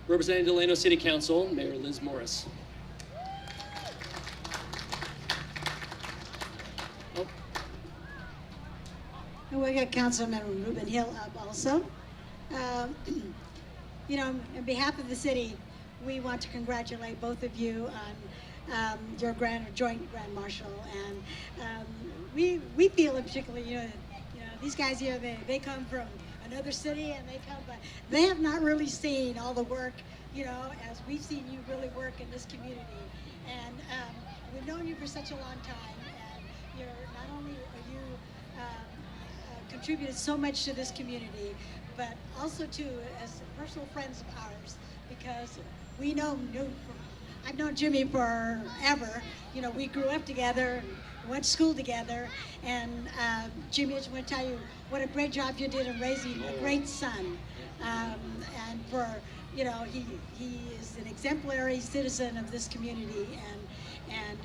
Representing Delano City Council, Mayor Liz Morris. Oh. And we got Councilman Ruben Hill up also. You know, on behalf of the city, we want to congratulate both of you on your joint Grand Marshal, and we feel in particular, you know, these guys here, they come from another city, and but they have not really seen all the work, you know, as we've seen you really work in this community, and we've known you for such a long time, and you're not only are you contributed so much to this community, but also too as personal friends of ours, because we I've known Jimmy forever. You know, we grew up together, went to school together, and Jimmy, I just want to tell you what a great job you did in raising a great son. And for, you know, he is an exemplary citizen of this community, and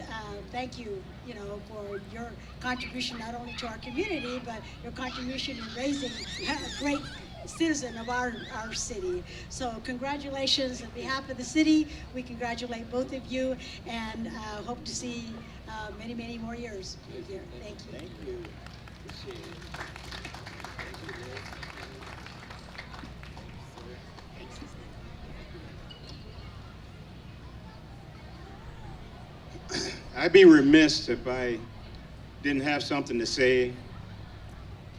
thank you, you know, for your contribution not only to our community, but your contribution in raising a great citizen of our city. So congratulations on behalf of the city. We congratulate both of you, and hope to see many, many more years here. Thank you. Thank you. Appreciate it. I'd be remiss if I didn't have something to say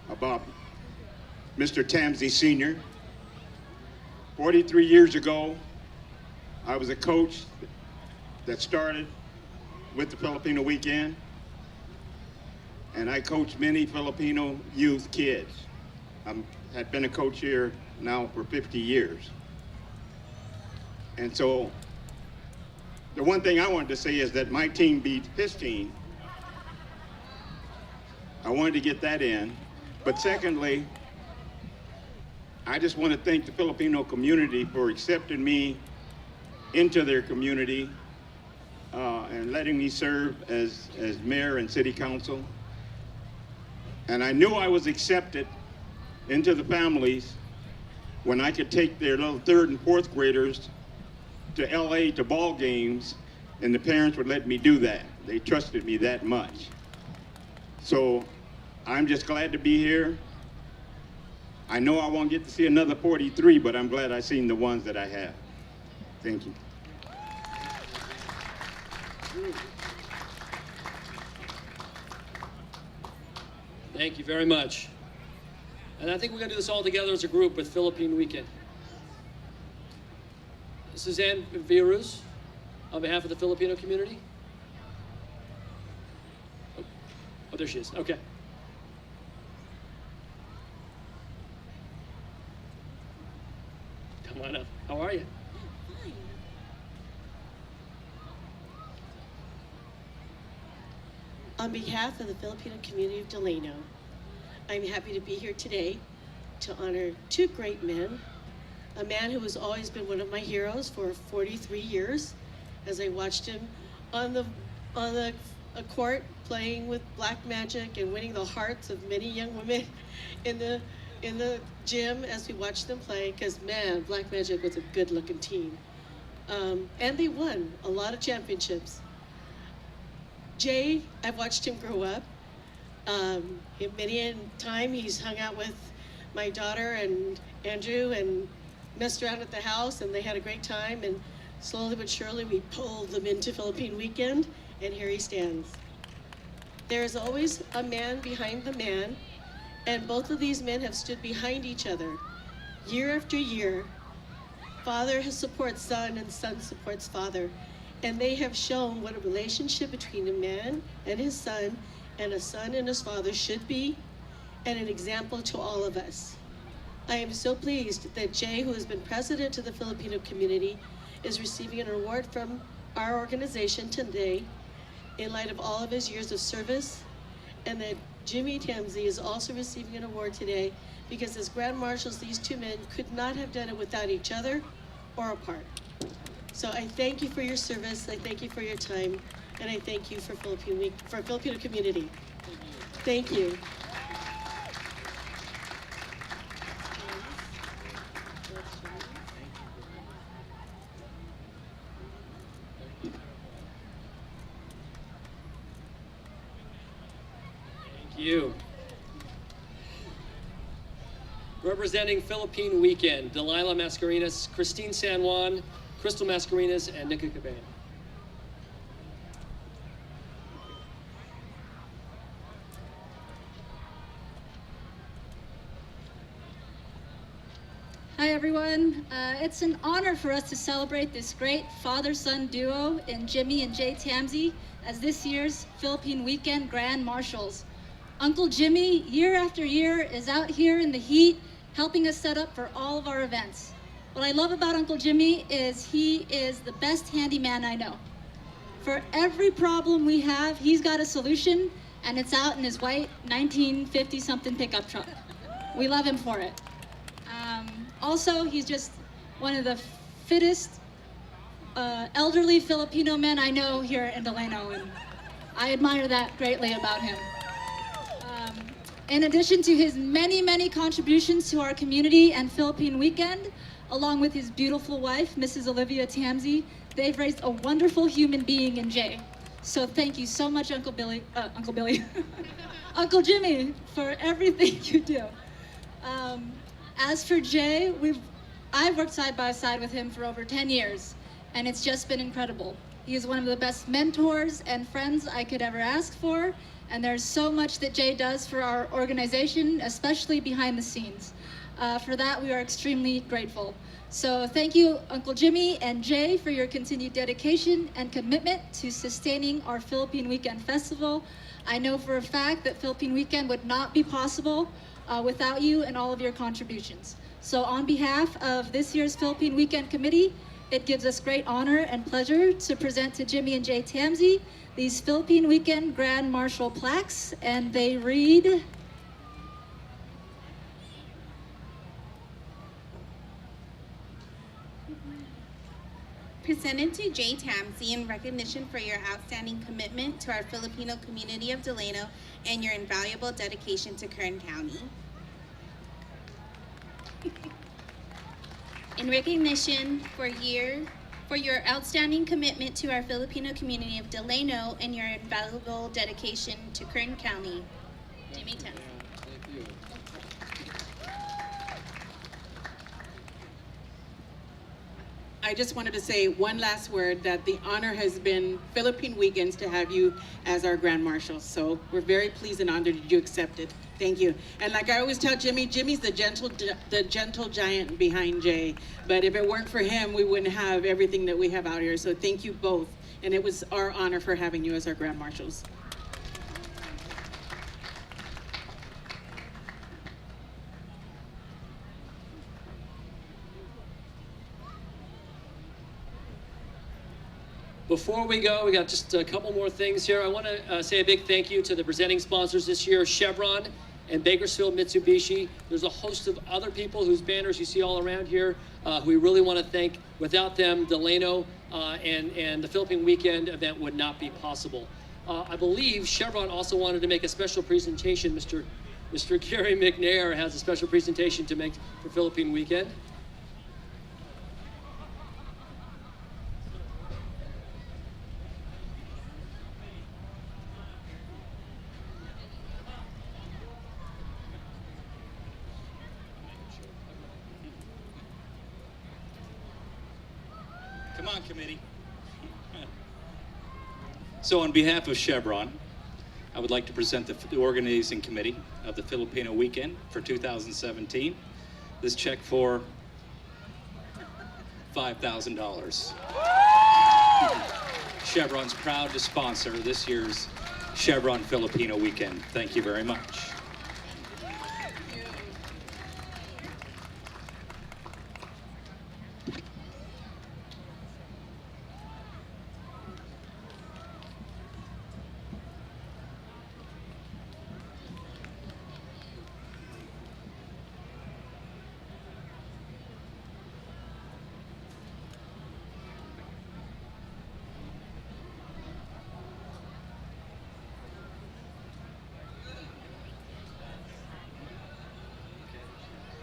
about Mr. Tamsey Sr. 43 years ago, I was a coach that started with the Filipino Weekend, and I coached many Filipino youth kids. I had been a coach here now for 50 years. And so the one thing I wanted to say is that my team beat his team. I wanted to get that in. But secondly, I just want to thank the Filipino community for accepting me into their community and letting me serve as mayor and city council. And I knew I was accepted into the families when I could take their little 3rd and 4th graders to LA to ball games, and the parents would let me do that. They trusted me that much. So I'm just glad to be here. I know I won't get to see another 43, but I'm glad I've seen the ones that I have. Thank you. Thank you very much. And I think we're going to do this all together as a group with Philippine Weekend. Suzanne Villaruz, on behalf of the Filipino community. Oh, there she is. Okay. Come on up. How are you? Fine. On behalf of the Filipino community of Delano, I'm happy to be here today to honor 2 great men. A man who has always been one of my heroes for 43 years, as I watched him on the court playing with black magic and winning the hearts of many young women in the gym as we watched them play, because man, Black Magic was a good-looking team. And they won a lot of championships. Jay, I've watched him grow up. Many a time he's hung out with my daughter and Andrew and messed around at the house, and they had a great time, and slowly but surely we pulled them into Philippine Weekend, and here he stands. There is always a man behind the man, and both of these men have stood behind each other year after year. Father has supports son, and son supports father, and they have shown what a relationship between a man and his son and a son and his father should be, and an example to all of us. I am so pleased that Jay, who has been president of the Filipino community, is receiving an award from our organization today in light of all of his years of service, and that Jimmy Tamsey is also receiving an award today because as Grand Marshals, these 2 men could not have done it without each other or apart. So I thank you for your service, I thank you for your time, and I thank you for Filipino community. Thank you. you. Representing Philippine Weekend, Delilah Mascarenas, Christine San Juan, Crystal Mascarenas, and Nika Cabana. Hi everyone. It's an honor for us to celebrate this great father-son duo in Jimmy and Jay Tamsey as this year's Philippine Weekend Grand Marshals. Uncle Jimmy, year after year, is out here in the heat helping us set up for all of our events. What I love about Uncle Jimmy is he is the best handyman I know. For every problem we have, he's got a solution, and it's out in his white 1950-something pickup truck. We love him for it. Also, he's just one of the fittest elderly Filipino men I know here in Delano, and I admire that greatly about him. In addition to his many, many contributions to our community and Philippine Weekend, along with his beautiful wife, Mrs. Olivia Tamsey, they've raised a wonderful human being in Jay. So thank you so much, Uncle Billy, Uncle Jimmy, for everything you do. As for Jay, I've worked side by side with him for over 10 years, and it's just been incredible. He is one of the best mentors and friends I could ever ask for, and there's so much that Jay does for our organization, especially behind the scenes. For that, we are extremely grateful. So thank you, Uncle Jimmy and Jay, for your continued dedication and commitment to sustaining our Philippine Weekend Festival. I know for a fact that Philippine Weekend would not be possible without you and all of your contributions. So on behalf of this year's Philippine Weekend Committee, it gives us great honor and pleasure to present to Jimmy and Jay Tamsey these Philippine Weekend Grand Marshal plaques, and they read, Presented to Jay Tamsey in recognition for your outstanding commitment to our Filipino community of Delano and your invaluable dedication to Kern County. In recognition for your outstanding commitment to our Filipino community of Delano and your invaluable dedication to Kern County, Jimmy Tamsey. Thank you. I just wanted to say one last word, that the honor has been Philippine Weekends to have you as our Grand Marshal. So we're very pleased and honored that you accepted. Thank you. And like I always tell Jimmy, Jimmy's the gentle giant behind Jay. But if it weren't for him, we wouldn't have everything that we have out here. So thank you both. And it was our honor for having you as our Grand Marshals. Before we go, we got just a couple more things here. I want to say a big thank you to the presenting sponsors this year, Chevron and Bakersfield Mitsubishi. There's a host of other people whose banners you see all around here who we really want to thank. Without them, Delano and the Philippine Weekend event would not be possible. I believe Chevron also wanted to make a special presentation. Mr. Gary McNair has a special presentation to make for Philippine Weekend. Come on, committee. So on behalf of Chevron, I would like to present the organizing committee of the Filipino Weekend for 2017. This check for $5,000. Chevron's proud to sponsor this year's Chevron Filipino Weekend. Thank you very much.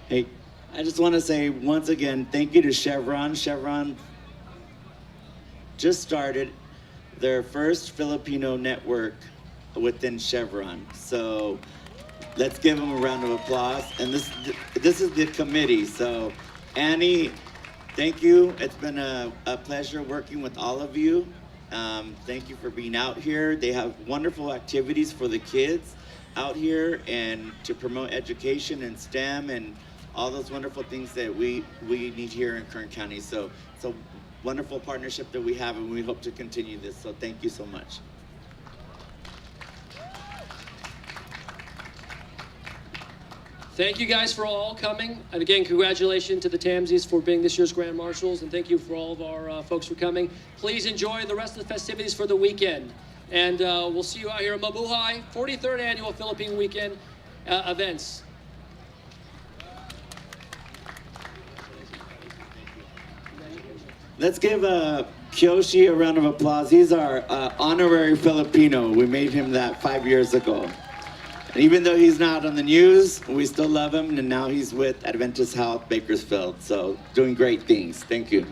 Hey, I just want to say once again, thank you to Chevron. Chevron just started their first Filipino network within Chevron. So let's give them a round of applause. And this is the committee. So Annie, thank you. It's been a pleasure working with all of you. Thank you for being out here. They have wonderful activities for the kids out here and to promote education and STEM and all those wonderful things that we need here in Kern County. So it's a wonderful partnership that we have, and we hope to continue this. So thank you so much. Thank you guys for all coming. And again, congratulations to the Tamsies for being this year's Grand Marshals. And thank you for all of our folks for coming. Please enjoy the rest of the festivities for the weekend. And we'll see you out here at Mabuhay, 43rd Annual Philippine Weekend events. Let's give Kyoshi a round of applause. He's our honorary Filipino. We made him that 5 years ago. And even though he's not on the news, we still love him, and now he's with Adventist Health Bakersfield. So doing great things. Thank you.